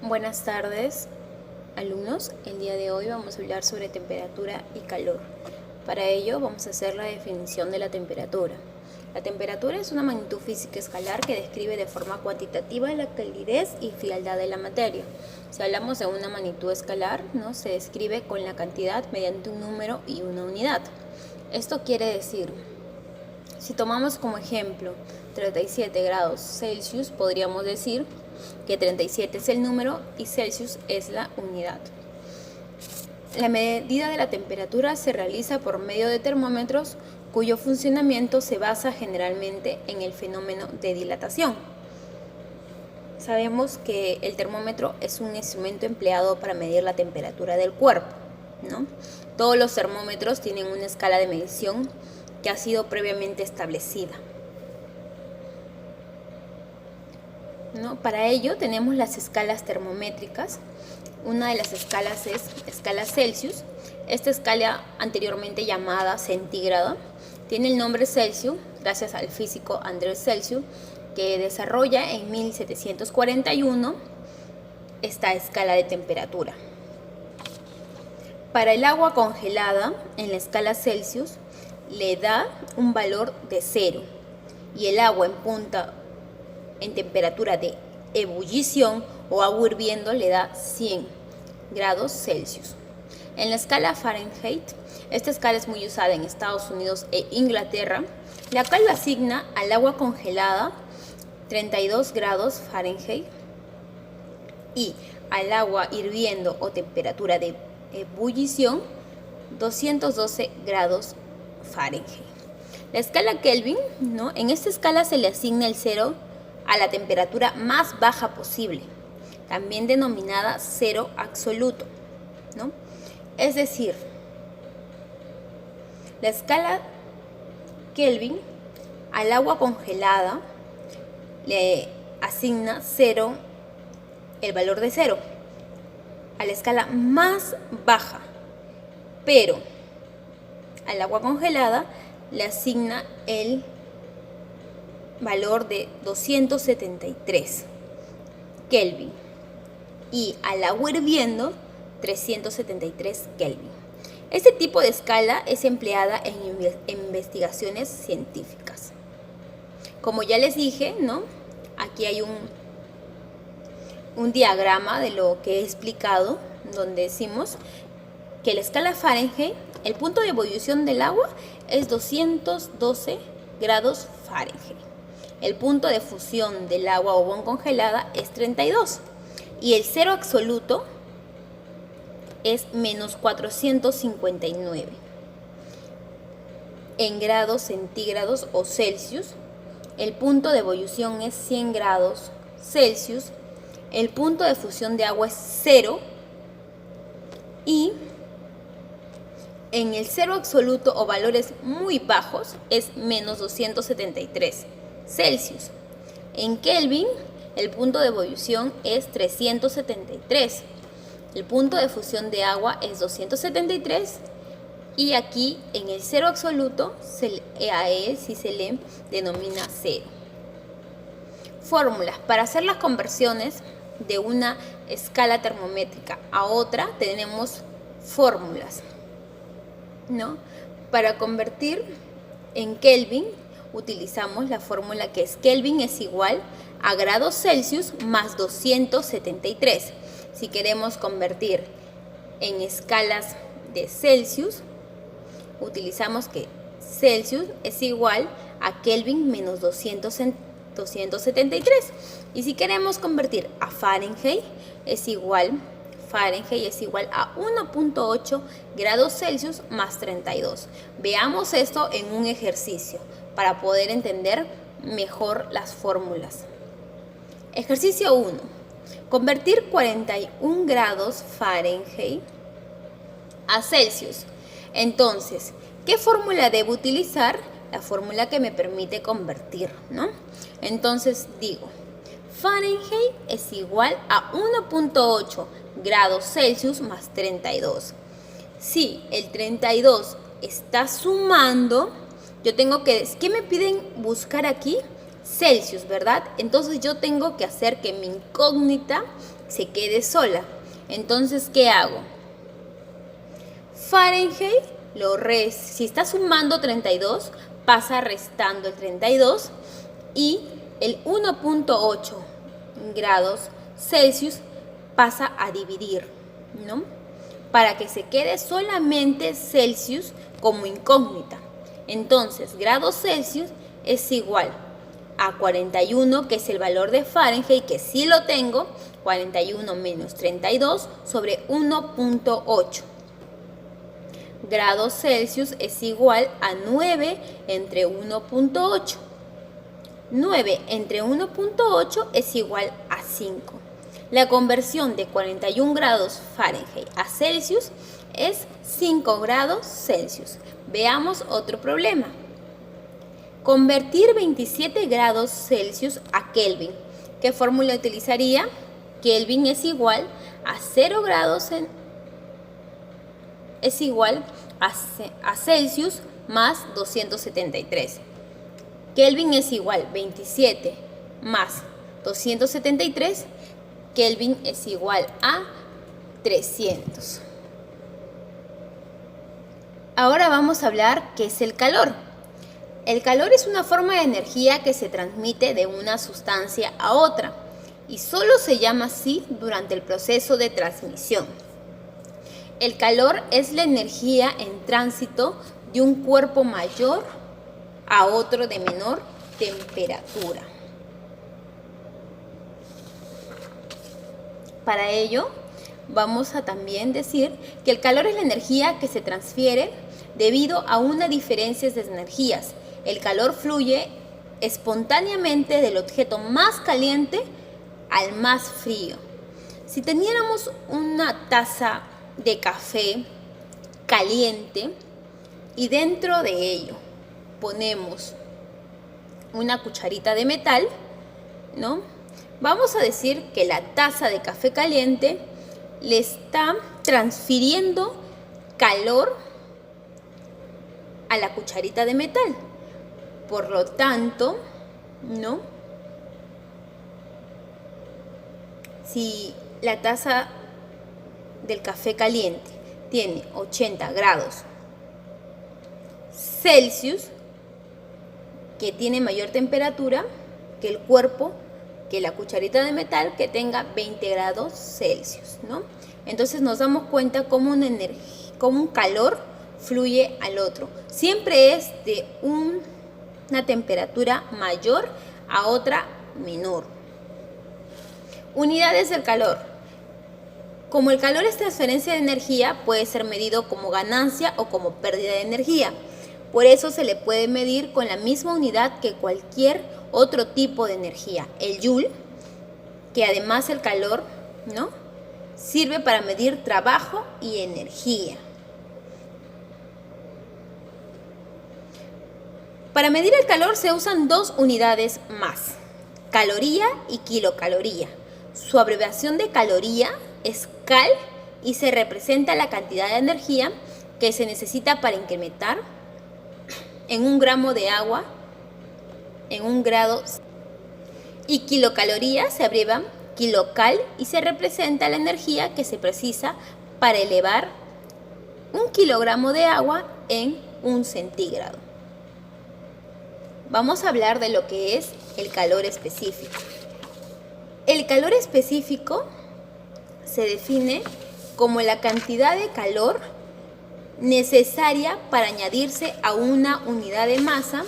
Buenas tardes, alumnos. El día de hoy vamos a hablar sobre temperatura y calor. Para ello vamos a hacer la definición de la temperatura. La temperatura es una magnitud física escalar que describe de forma cuantitativa la calidez y frialdad de la materia. Si hablamos de una magnitud escalar, se describe con la cantidad mediante un número y una unidad. Esto quiere decir, si tomamos como ejemplo 37 grados Celsius, podríamos decir que 37 es el número y Celsius es la unidad. La medida de la temperatura se realiza por medio de termómetros cuyo funcionamiento se basa generalmente en el fenómeno de dilatación. Sabemos que el termómetro es un instrumento empleado para medir la temperatura del cuerpo, ¿no? Todos los termómetros tienen una escala de medición que ha sido previamente establecida, ¿no? Para ello tenemos las escalas termométricas. Una de las escalas es escala Celsius. Esta escala, anteriormente llamada centígrada, tiene el nombre Celsius gracias al físico Andrés Celsius, que desarrolla en 1741 esta escala de temperatura. Para el agua congelada, en la escala Celsius, le da un valor de 0 y el agua en punta en temperatura de ebullición o agua hirviendo le da 100 grados Celsius. En la escala Fahrenheit, esta escala es muy usada en Estados Unidos e Inglaterra, la cual asigna al agua congelada 32 grados Fahrenheit y al agua hirviendo o temperatura de ebullición 212 grados Fahrenheit. La escala Kelvin, en esta escala se le asigna el 0 a la temperatura más baja posible, también denominada cero absoluto, ¿no? Es decir, la escala Kelvin al agua congelada le asigna 0, el valor de 0, a la escala más baja, pero al agua congelada le asigna el valor de 273 Kelvin y al agua hirviendo 373 Kelvin. Este tipo de escala es empleada en investigaciones científicas. Como ya les dije, aquí hay un diagrama de lo que he explicado, donde decimos que la escala Fahrenheit, el punto de ebullición del agua es 212 grados Fahrenheit. El punto de fusión del agua o agua congelada es 32 y el cero absoluto es menos 459. En grados centígrados o Celsius, el punto de ebullición es 100 grados Celsius, el punto de fusión de agua es 0 y en el cero absoluto o valores muy bajos es menos 273 Celsius. En Kelvin, el punto de ebullición es 373. El punto de fusión de agua es 273. Y aquí, en el cero absoluto, a él sí se le denomina 0. Fórmulas. Para hacer las conversiones de una escala termométrica a otra, tenemos fórmulas, Para convertir en Kelvin, utilizamos la fórmula que es Kelvin es igual a grados Celsius más 273. Si queremos convertir en escalas de Celsius, utilizamos que Celsius es igual a Kelvin menos 273. Y si queremos convertir a Fahrenheit es igual a 1.8 grados Celsius más 32. Veamos esto en un ejercicio para poder entender mejor las fórmulas. Ejercicio 1. Convertir 41 grados Fahrenheit a Celsius. Entonces, ¿qué fórmula debo utilizar? La fórmula que me permite convertir, Entonces digo, Fahrenheit es igual a 1.8 grados Celsius más 32. Si el 32 está sumando, yo tengo que... ¿Qué me piden buscar aquí? Celsius, ¿verdad? Entonces yo tengo que hacer que mi incógnita se quede sola. Entonces, ¿qué hago? Fahrenheit, si está sumando 32, pasa restando el 32 y el 1.8 grados Celsius pasa a dividir, ¿no? Para que se quede solamente Celsius como incógnita. Entonces, grados Celsius es igual a 41, que es el valor de Fahrenheit, que sí lo tengo, 41 menos 32 sobre 1.8. Grados Celsius es igual a 9 entre 1.8. 9 entre 1.8 es igual a 5. La conversión de 41 grados Fahrenheit a Celsius es 5 grados Celsius. Veamos otro problema. Convertir 27 grados Celsius a Kelvin. ¿Qué fórmula utilizaría? Kelvin es igual a 0 grados es igual a Celsius más 273. Kelvin es igual a 27 más 273. Kelvin es igual a 300. Ahora vamos a hablar qué es el calor. El calor es una forma de energía que se transmite de una sustancia a otra y solo se llama así durante el proceso de transmisión. El calor es la energía en tránsito de un cuerpo mayor a otro de menor temperatura. Para ello, vamos a también decir que el calor es la energía que se transfiere debido a una diferencia de energías. El calor fluye espontáneamente del objeto más caliente al más frío. Si teniéramos una taza de café caliente y dentro de ello ponemos una cucharita de metal, ¿no? Vamos a decir que la taza de café caliente le está transfiriendo calor a la cucharita de metal. Por lo tanto, ¿no? Si la taza del café caliente tiene 80 grados Celsius, que tiene mayor temperatura que el cuerpo, que la cucharita de metal, que tenga 20 grados Celsius, ¿no? Entonces nos damos cuenta cómo un calor fluye al otro. Siempre es de una temperatura mayor a otra menor. Unidades del calor. Como el calor es transferencia de energía, puede ser medido como ganancia o como pérdida de energía. Por eso se le puede medir con la misma unidad que cualquier otro tipo de energía. El Joule, que además el calor, ¿no?, sirve para medir trabajo y energía. Para medir el calor se usan dos unidades más, caloría y kilocaloría. Su abreviación de caloría es cal y se representa la cantidad de energía que se necesita para incrementar en un gramo de agua en un grado. Y kilocaloría se abrevia kilocal y se representa la energía que se precisa para elevar 1 kilogramo de agua en 1 centígrado. Vamos a hablar de lo que es el calor específico. El calor específico se define como la cantidad de calor necesaria para añadirse a una unidad de masa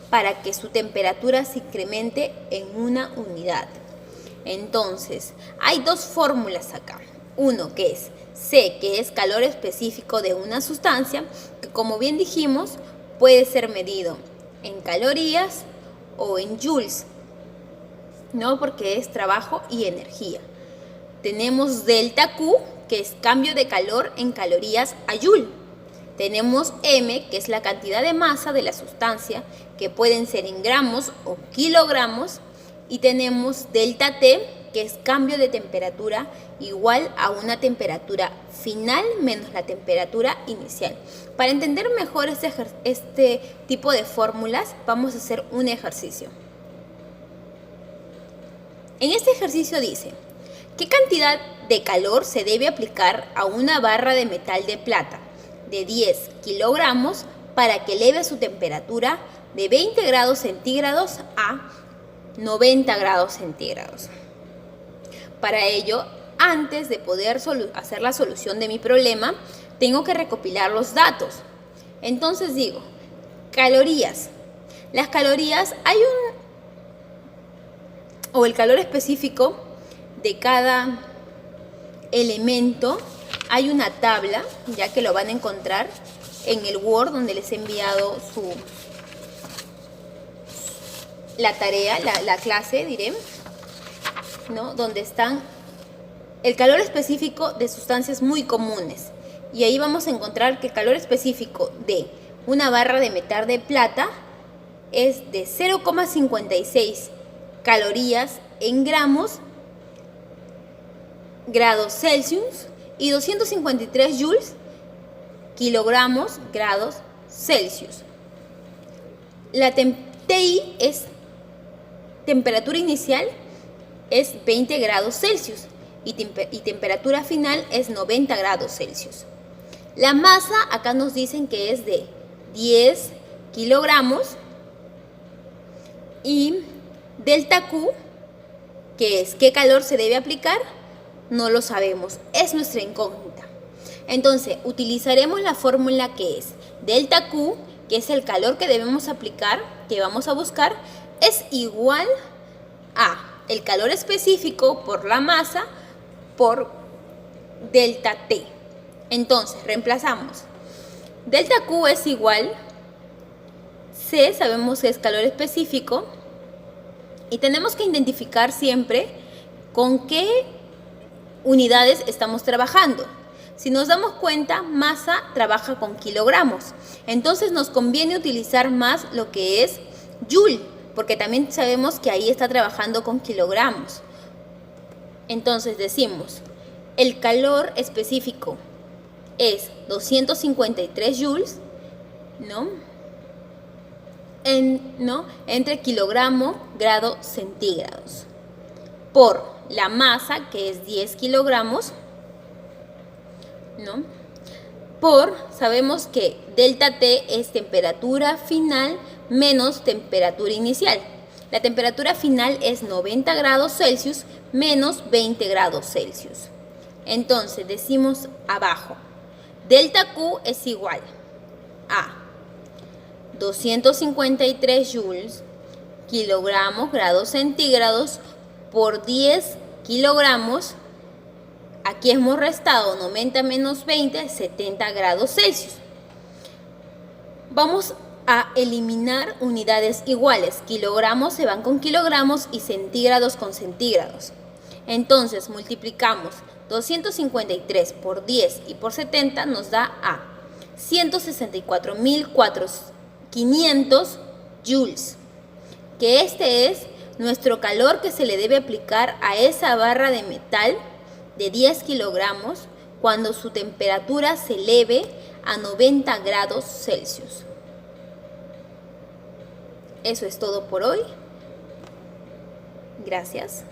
para que su temperatura se incremente en una unidad. Entonces, hay dos fórmulas acá. Uno que es C, que es calor específico de una sustancia, que como bien dijimos, puede ser medido en calorías o en joules, ¿no? Porque es trabajo y energía. Tenemos delta Q, que es cambio de calor en calorías a joule. Tenemos M, que es la cantidad de masa de la sustancia, que pueden ser en gramos o kilogramos. Y tenemos delta T, que es cambio de temperatura igual a una temperatura final menos la temperatura inicial. Para entender mejor este tipo de fórmulas, vamos a hacer un ejercicio. En este ejercicio dice, ¿qué cantidad de calor se debe aplicar a una barra de metal de plata de 10 kilogramos para que eleve su temperatura de 20 grados centígrados a 90 grados centígrados? Para ello, antes de poder hacer la solución de mi problema, tengo que recopilar los datos. Entonces digo, calorías. Las calorías, el calor específico de cada elemento, hay una tabla, ya que lo van a encontrar en el Word, donde les he enviado la tarea, la clase, diré, ¿no? Donde están el calor específico de sustancias muy comunes. Y ahí vamos a encontrar que el calor específico de una barra de metal de plata es de 0,56 calorías en grados Celsius y 253 joules kilogramos grados Celsius. La TI es temperatura inicial es 20 grados Celsius y temperatura final es 90 grados Celsius. La masa acá nos dicen que es de 10 kilogramos y delta Q, que es qué calor se debe aplicar, no lo sabemos, es nuestra incógnita. Entonces utilizaremos la fórmula que es delta Q, que es el calor que debemos aplicar, que vamos a buscar, es igual a el calor específico por la masa por delta T. Entonces reemplazamos. Delta Q es igual, C sabemos que es calor específico, y tenemos que identificar siempre con qué unidades estamos trabajando. Si nos damos cuenta, masa trabaja con kilogramos, entonces nos conviene utilizar más lo que es joule, porque también sabemos que ahí está trabajando con kilogramos. Entonces decimos, el calor específico es 253 joules, entre kilogramo, grado centígrados, por la masa, que es 10 kilogramos, sabemos que delta T es temperatura final menos temperatura inicial. La temperatura final es 90 grados Celsius menos 20 grados Celsius. Entonces decimos abajo, delta Q es igual a 253 joules kilogramos grados centígrados por 10 kilogramos. Aquí hemos restado 90 menos 20, 70 grados Celsius. Vamos a eliminar unidades iguales. Kilogramos se van con kilogramos y centígrados con centígrados. Entonces multiplicamos 253 por 10 y por 70 nos da a 164.500 joules, que este es nuestro calor que se le debe aplicar a esa barra de metal de 10 kilogramos cuando su temperatura se eleve a 90 grados Celsius. Eso es todo por hoy. Gracias.